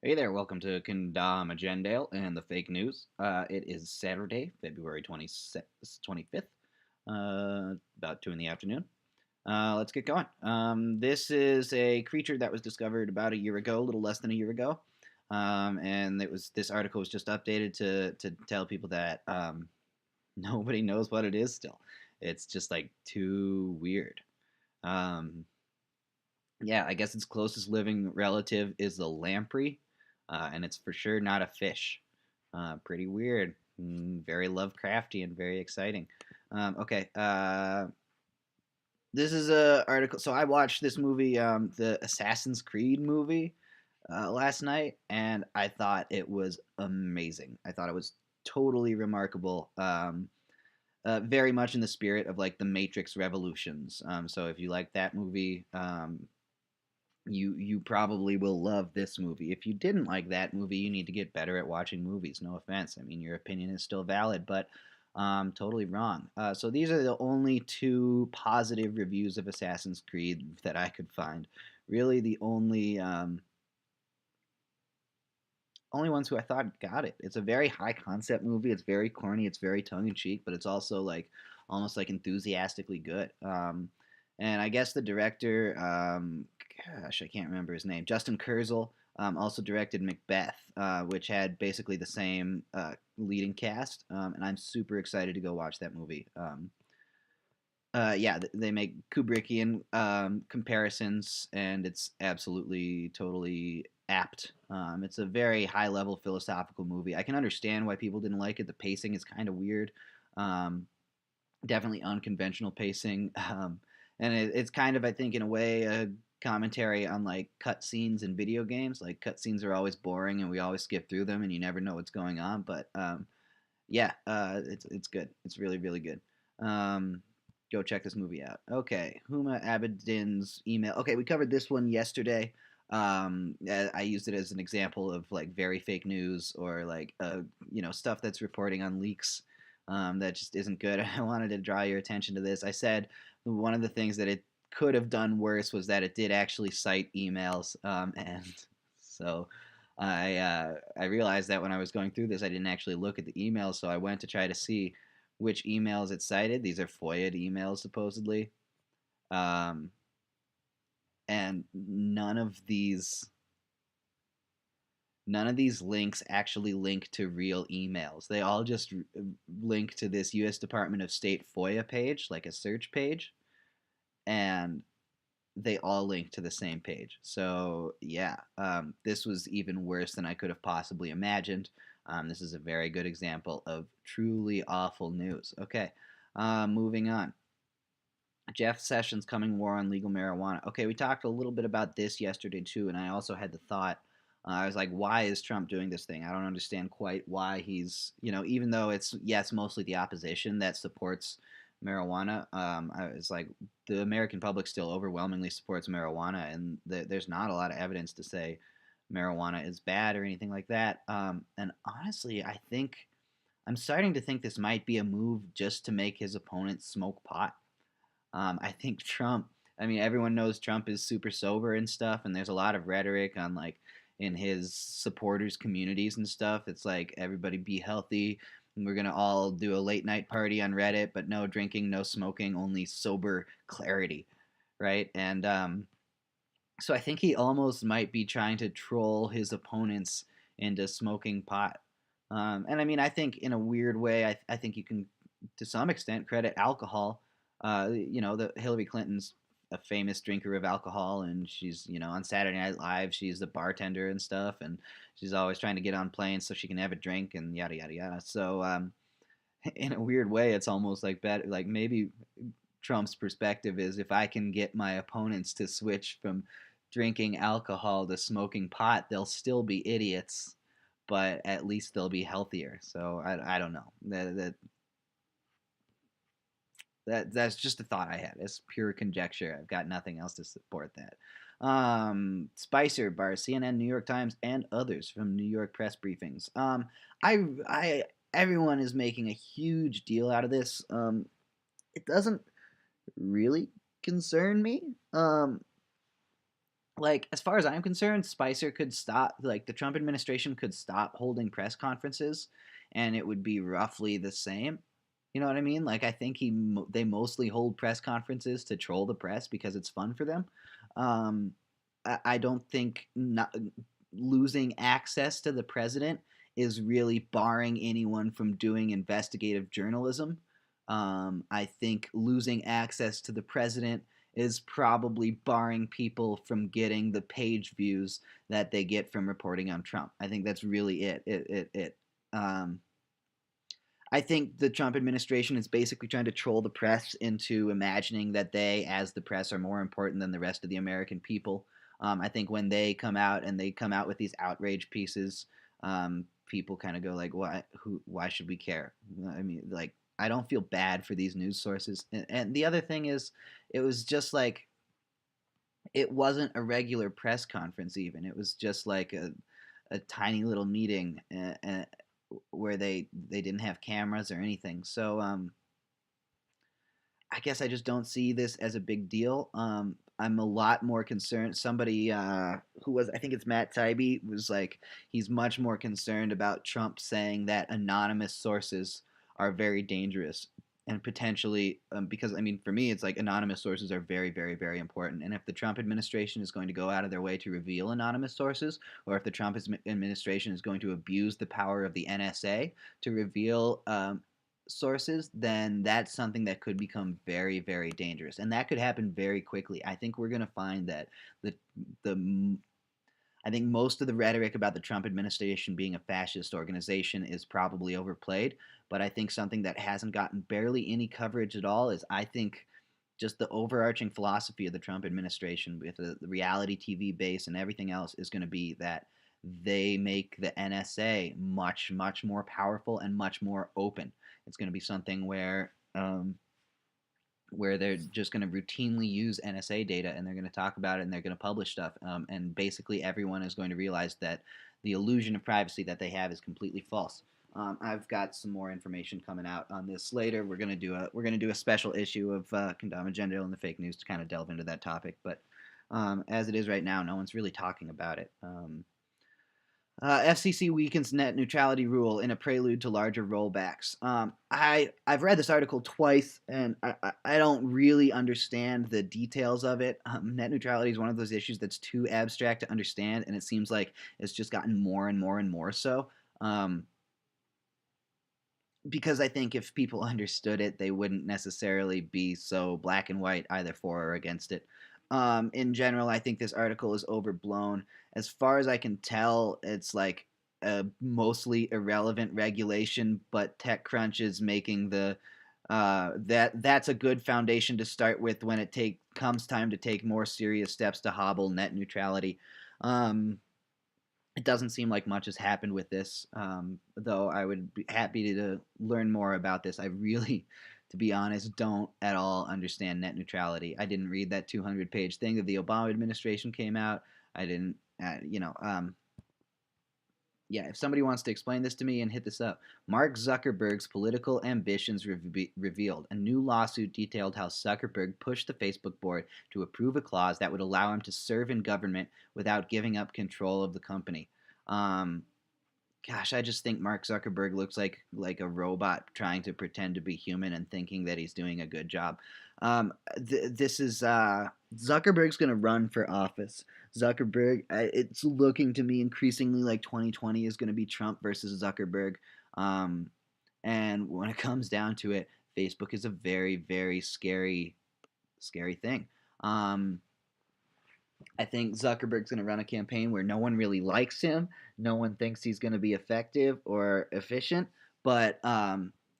Hey there, welcome to Kendama Gendale and the fake news. It is Saturday, February 25th, about 2 in the afternoon. Let's get going. This is a creature that was discovered about a year ago, a little less than a year ago. And this article was just updated to tell people that nobody knows what it is still. It's just like too weird. Um, yeah, I guess its closest living relative is the lamprey, and it's for sure not a fish. Pretty weird. Very Lovecrafty and very exciting. Okay, this is a article. So I watched this movie, the Assassin's Creed movie, last night, and I thought it was amazing. I thought it was totally remarkable. Very much in the spirit of like the Matrix Revolutions. So if you like that movie, you probably will love this movie. If you didn't like that movie, you need to get better at watching movies. No offense. I mean, your opinion is still valid, but totally wrong. So these are the only two positive reviews of Assassin's Creed that I could find. Really, the only ones who I thought got it. It's a very high concept movie. It's very corny. It's very tongue in cheek, but it's also like almost like enthusiastically good. And I guess the director, gosh, I can't remember his name. Justin Kurzel also directed Macbeth, which had basically the same leading cast. And I'm super excited to go watch that movie. Yeah, they make Kubrickian comparisons, and it's absolutely, totally apt. It's a very high level philosophical movie. I can understand why people didn't like it. The pacing is kind of weird. Um, Definitely unconventional pacing. And it's kind of, I think, in a way, a commentary on like cutscenes in video games. Like cutscenes are always boring, and we always skip through them, and you never know what's going on. But yeah, it's good. It's really really good. Um, Go check this movie out. Okay, Huma Abedin's email. Okay, we covered this one yesterday. I used it as an example of like very fake news or like stuff that's reporting on leaks that just isn't good. I wanted to draw your attention to this. I said one of the things that it could have done worse was that it did actually cite emails, and so I realized that when I was going through this, I didn't actually look at the emails, so I went to try to see which emails it cited. These are FOIA emails supposedly, um, and none of these links actually link to real emails. They all just link to this U.S. Department of State FOIA page, like a search page, and they all link to the same page. So yeah, this was even worse than I could have possibly imagined. This is a very good example of truly awful news. Okay, moving on. Jeff Sessions coming war on legal marijuana. Okay, we talked a little bit about this yesterday too, and I also had the thought. I was like, why is Trump doing this thing? I don't understand quite why he's, even though it's yes, mostly the opposition that supports marijuana. I was like, the American public still overwhelmingly supports marijuana, and there's not a lot of evidence to say marijuana is bad or anything like that. And honestly, I'm starting to think this might be a move just to make his opponents smoke pot. I think Trump. I mean, everyone knows Trump is super sober and stuff, and there's a lot of rhetoric on like in his supporters communities and stuff. It's like everybody be healthy. And we're gonna all do a late night party on Reddit, but no drinking, no smoking, only sober clarity, right? And so I think he almost might be trying to troll his opponents into smoking pot. And I mean, I think in a weird way, I think you can, to some extent, credit alcohol. The Hillary Clinton's a famous drinker of alcohol, and she's, on Saturday Night Live, she's a bartender and stuff, and she's always trying to get on planes so she can have a drink and yada yada yada. So, in a weird way, it's almost like better, like maybe Trump's perspective is if I can get my opponents to switch from drinking alcohol to smoking pot, they'll still be idiots, but at least they'll be healthier. So I don't know. That's just a thought I had. It's pure conjecture. I've got nothing else to support that. Spicer bar CNN, New York Times, and others from New York press briefings. I everyone is making a huge deal out of this. It doesn't really concern me. like, as far as I'm concerned, Spicer could stop, like, the Trump administration could stop holding press conferences, and it would be roughly the same. You know what I mean? Like, I think they mostly hold press conferences to troll the press because it's fun for them. Um, I don't think not losing access to the president is really barring anyone from doing investigative journalism. I think losing access to the president is probably barring people from getting the page views that they get from reporting on Trump. I think that's really it. I think the Trump administration is basically trying to troll the press into imagining that they, as the press, are more important than the rest of the American people. I think when they come out and they come out with these outrage pieces, people kind of go like, "Why? Who? Why should we care?" I mean, like, I don't feel bad for these news sources. And the other thing is, it was just like it wasn't a regular press conference. Even it was just like a tiny little meeting, where they didn't have cameras or anything. So I guess I just don't see this as a big deal. I'm a lot more concerned. Somebody who was, I think it's Matt Taibbi, was like, he's much more concerned about Trump saying that anonymous sources are very dangerous and potentially, because I mean, for me, it's like anonymous sources are very, very, very important. And if the Trump administration is going to go out of their way to reveal anonymous sources, or if the Trump administration is going to abuse the power of the NSA to reveal sources, then that's something that could become very, very dangerous, and that could happen very quickly. I think we're going to find that the the I think most of the rhetoric about the Trump administration being a fascist organization is probably overplayed, but I think something that hasn't gotten barely any coverage at all is, I think, just the overarching philosophy of the Trump administration with the reality TV base and everything else is going to be that they make the NSA much, much more powerful and much more open. It's going to be something where they're just going to routinely use NSA data, and they're going to talk about it, and they're going to publish stuff. And basically, everyone is going to realize that the illusion of privacy that they have is completely false. I've got some more information coming out on this later. We're gonna do a special issue of Kendama Gendale and the fake news to kind of delve into that topic. But as it is right now, no one's really talking about it. FCC weakens net neutrality rule in a prelude to larger rollbacks. I've read this article twice, and I don't really understand the details of it. Net neutrality is one of those issues that's too abstract to understand, and it seems like it's just gotten more and more and more so. Because I think if people understood it, they wouldn't necessarily be so black and white either for or against it. In general, I think this article is overblown. As far as I can tell, it's like a mostly irrelevant regulation, but TechCrunch is making that's a good foundation to start with when comes time to take more serious steps to hobble net neutrality. It doesn't seem like much has happened with this, though I would be happy to learn more about this. I really, to be honest, don't at all understand net neutrality. I didn't read that 200-page thing that the Obama administration came out. I didn't, yeah, if somebody wants to explain this to me, and hit this up. Mark Zuckerberg's political ambitions revealed. A new lawsuit detailed how Zuckerberg pushed the Facebook board to approve a clause that would allow him to serve in government without giving up control of the company. Um, Gosh, I just think Mark Zuckerberg looks like a robot trying to pretend to be human and thinking that he's doing a good job. This is Zuckerberg's going to run for office. Zuckerberg, it's looking to me increasingly like 2020 is going to be Trump versus Zuckerberg. Um, and when it comes down to it, Facebook is a very, very scary thing. Um, I think Zuckerberg's going to run a campaign where no one really likes him. No one thinks he's going to be effective or efficient, but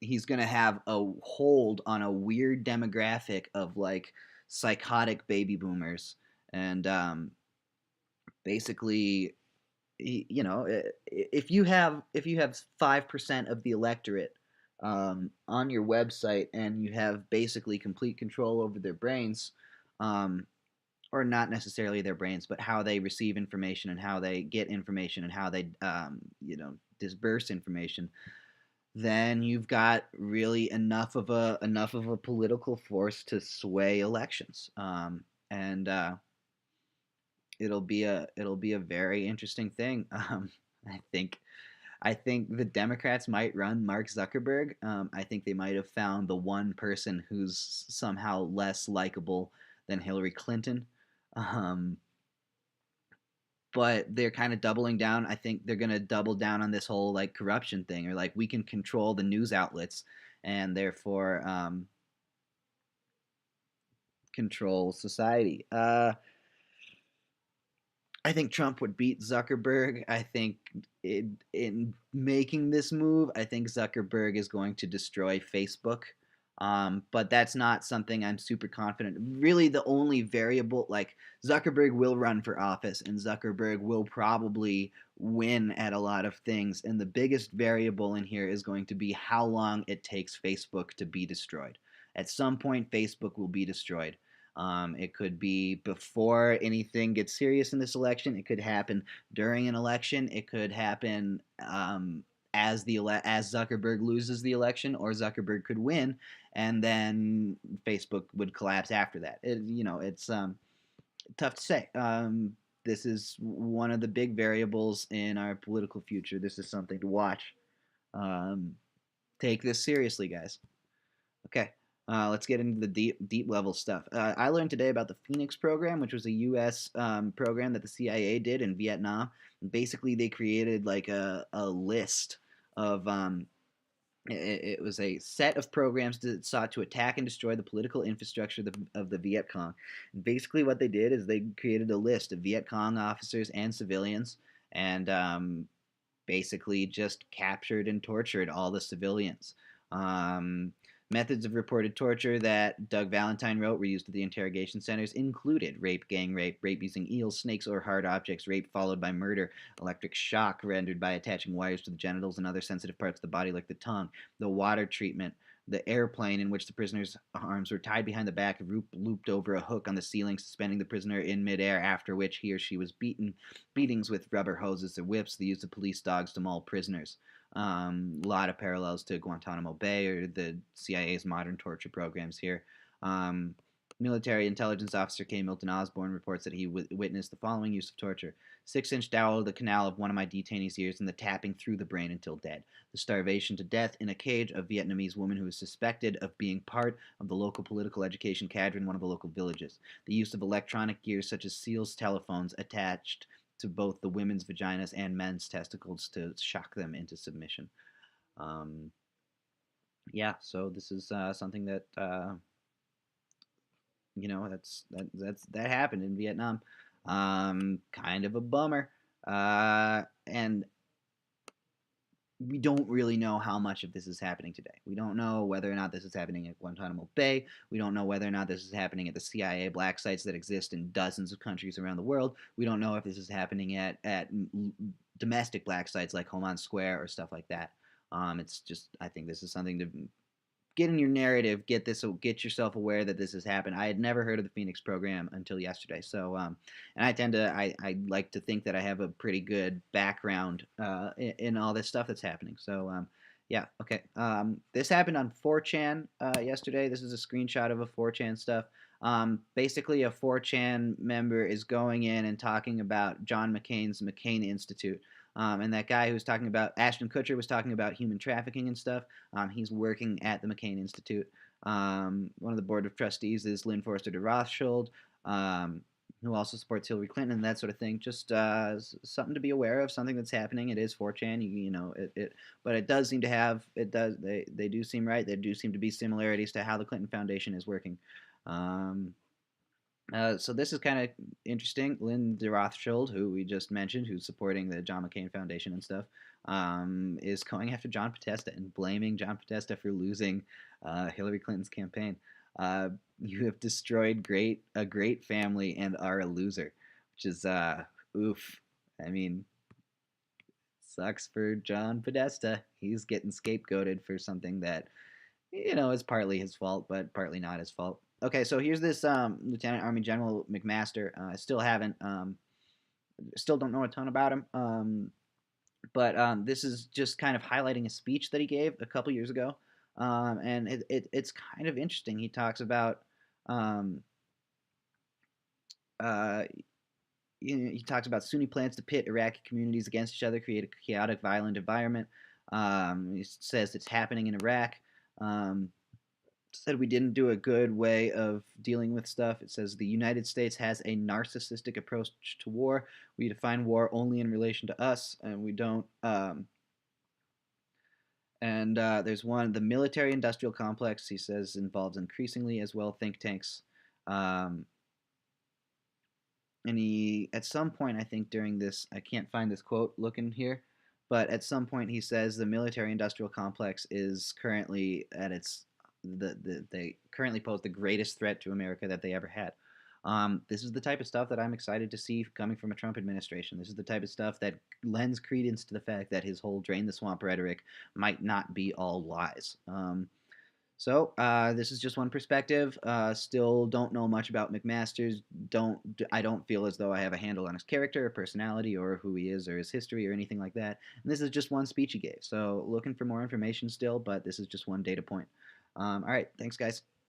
he's going to have a hold on a weird demographic of like psychotic baby boomers. And basically, if you have 5% of the electorate on your website, and you have basically complete control over their brains, um, or not necessarily their brains, but how they receive information and how they get information and how they, disperse information, then you've got really enough of a political force to sway elections. And it'll be a very interesting thing. I think I think the Democrats might run Mark Zuckerberg. I think they might have found the one person who's somehow less likable than Hillary Clinton. Um, but they're kind of doubling down. I think they're going to double down on this whole like corruption thing, or like we can control the news outlets and therefore control society. I think Trump would beat Zuckerberg. I think in making this move, I think Zuckerberg is going to destroy Facebook. But that's not something I'm super confident. Really, the only variable, like Zuckerberg will run for office, and Zuckerberg will probably win at a lot of things. And the biggest variable in here is going to be how long it takes Facebook to be destroyed. At some point, Facebook will be destroyed. It could be before anything gets serious in this election. It could happen during an election. It could happen as Zuckerberg loses the election, or Zuckerberg could win, and then Facebook would collapse after that. It's tough to say. This is one of the big variables in our political future. This is something to watch. Um, Take this seriously, guys. Okay, let's get into the deep level stuff. I learned today about the Phoenix program, which was a U.S. Program that the CIA did in Vietnam. And basically, they created like a list of it was a set of programs that sought to attack and destroy the political infrastructure of the Viet Cong. And basically, what they did is they created a list of Viet Cong officers and civilians, and basically just captured and tortured all the civilians. Um, Methods of reported torture that Doug Valentine wrote were used at the interrogation centers included rape, gang rape, rape using eels, snakes, or hard objects, rape followed by murder, electric shock rendered by attaching wires to the genitals and other sensitive parts of the body like the tongue, the water treatment, the airplane in which the prisoner's arms were tied behind the back, looped over a hook on the ceiling, suspending the prisoner in midair, after which he or she was beaten, beatings with rubber hoses or whips, the use of police dogs to maul prisoners. A lot of parallels to Guantanamo Bay or the CIA's modern torture programs here. Um, Military intelligence officer K. Milton Osborne reports that he witnessed the following use of torture: 6-inch dowel of the canal of one of my detainees' ears and the tapping through the brain until dead. The starvation to death in a cage of Vietnamese woman who was suspected of being part of the local political education cadre in one of the local villages. The use of electronic gears such as seals telephones attached to both the women's vaginas and men's testicles to shock them into submission. Um, yeah, so this is something that that happened in Vietnam. Kind of a bummer. And we don't really know how much of this is happening today. We don't know whether or not this is happening at Guantanamo Bay. We don't know whether or not this is happening at the CIA black sites that exist in dozens of countries around the world. We don't know if this is happening at domestic black sites like Homan Square or stuff like that. It's just, I think this is something to get in your narrative, get yourself aware that this has happened. I had never heard of the Phoenix program until yesterday. So, and I like to think that I have a pretty good background in all this stuff that's happening. So, yeah, okay. This happened on 4chan yesterday. This is a screenshot of a 4chan stuff. Basically, a 4chan member is going in and talking about John McCain's McCain Institute. And that guy who was talking about, Ashton Kutcher was talking about human trafficking and stuff. He's working at the McCain Institute. One of the board of trustees is Lynn Forrester de Rothschild, who also supports Hillary Clinton and that sort of thing. Just something to be aware of, something that's happening. It is 4chan, but it does seem to have, they do seem right. There do seem to be similarities to how the Clinton Foundation is working. So this is kind of interesting. Lynn de Rothschild, who we just mentioned, who's supporting the John McCain Foundation and stuff, is going after John Podesta and blaming John Podesta for losing Hillary Clinton's campaign. You have destroyed a great family and are a loser, which is oof. I mean, sucks for John Podesta. He's getting scapegoated for something that is partly his fault, but partly not his fault. Okay, so here's this Lieutenant Army General McMaster. I still don't know a ton about him, but this is just kind of highlighting a speech that he gave a couple years ago, and it's kind of interesting. He talks about um, uh, he talks about Sunni plans to pit Iraqi communities against each other, create a chaotic, violent environment. He says it's happening in Iraq. Um, Said we didn't do a good way of dealing with stuff. It says the United States has a narcissistic approach to war. We define war only in relation to us, and we don't. And there's one, the military industrial complex, he says, involves increasingly as well think tanks. Um, and he, at some point, I think during this, I can't find this quote looking here, but at some point he says the military industrial complex is currently at its, they currently pose the greatest threat to America that they ever had. This is the type of stuff that I'm excited to see coming from a Trump administration. This is the type of stuff that lends credence to the fact that his whole drain the swamp rhetoric might not be all lies. So this is just one perspective. Still don't know much about McMaster's. I don't feel as though I have a handle on his character, or personality, or who he is, or his history, or anything like that. And this is just one speech he gave. So looking for more information still, but this is just one data point. All right, thanks, guys.